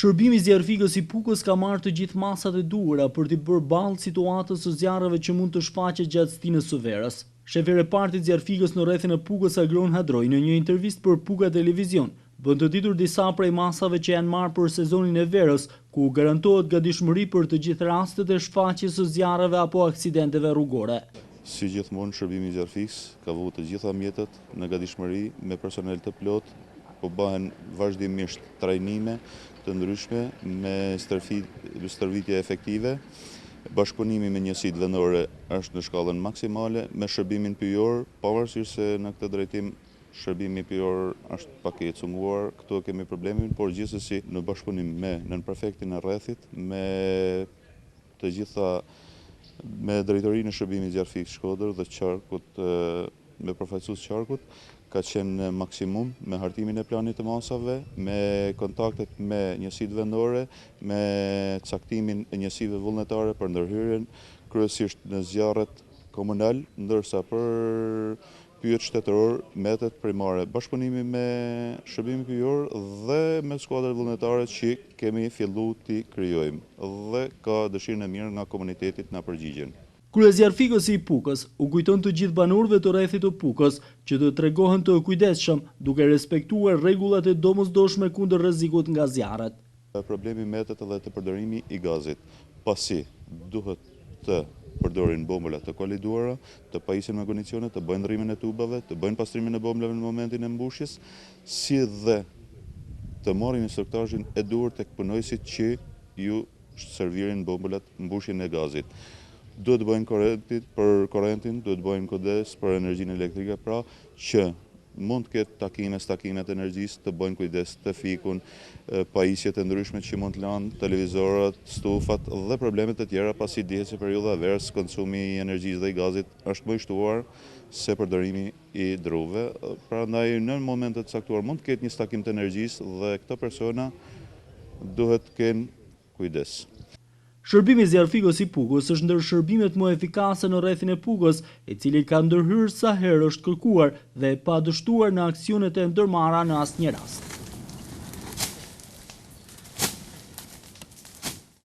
Shërbimi zjarfikës i Pukës ka marrë të gjithë masat e duhura për t'i bërë balë situatës së zjarreve që mund të shfaqet gjatë stinës së verës. Shefi i repartit zjarfikës në rrethin e Pukës Agron Hadroj në një intervistë për Puka Televizion bën të ditur disa prej masave që janë marrë për sezonin e verës, ku garantohet gatishmëri për të gjithë rastet e shfaqjes së zjarreve apo aksidenteve rrugore. Si gjithmonë, shërbimi i zjarfikës ka vënë të gjitha mjetet në gatishmëri me personel të plot, po bëhen vazhdimisht trajnime të ndryshme me stërvitje efektive. Bashkëpunimi me njësitë vendore është në shkallën maksimale me shërbimin pyjor, pavarësisht se në këtë drejtim shërbimi pyjor është pak i cunguar, këtu kemi problemin, por gjithsesi në bashkëpunim me nënprefektin e rrethit, me të gjitha me drejtorinë e shërbimit zjarfikës Shkodër dhe qarkut, me përfaqësues qarkut, ka qenë maksimum me hartimin e planit të masave, me kontaktet me njësitë vendore, me caktimin e njësive vullnetare për ndërhyrjen, kryesisht në zjarret komunal, ndërsa për pyjet shtetëror metet primare bashkëpunimi me shërbimin pyjor dhe me skuadrat vullnetare që kemi filluar t'i krijojmë dhe ka dëshirën e mirë nga komunitetit na përgjigjen. Kryezjarfikës i Pukës u kujton të gjithë banorëve të rrethit të Pukës që të tregohen të kujdesshëm duke respektuar rregullat e domosdoshme kundër rrezikut nga zjarret. Problemi metet edhe te përdorimi i gazit, pasi duhet të përdorin bombola të koliduara, të pajisin me agunicione, të bëjnë ndrrimin e tubave, të bëjnë pastrimin e bombolave në momentin e mbushjes, si dhe të marrin instruktazhin e duhur tek punojësit që ju servirin bombolat mbushjen e gazit. Duhet të bëjnë për korrentin, duhet të bëjnë kujdes për energjinë elektrike, pra që mund të ketë takimet e energjisë, të bëjnë kujdes të fikun, pajisjet e ndryshme që mund të lanë, televizorat, stufat dhe problemet e tjera, pasi dihet se periudha e verës konsumi i energjisë dhe i gazit është më i shtuar se përdorimi i druve. Prandaj në momente të caktuar mund të ketë një stakim të energjisë dhe këto persona duhet të kenë kujdes. Shërbimi zjarfikës i Pukës është ndër shërbimet më efikase në rrethin e Pukës, i cili ka ndërhyrë sa herë është kërkuar dhe pa dështuar në aksionet e ndërmarra në asnjë rast.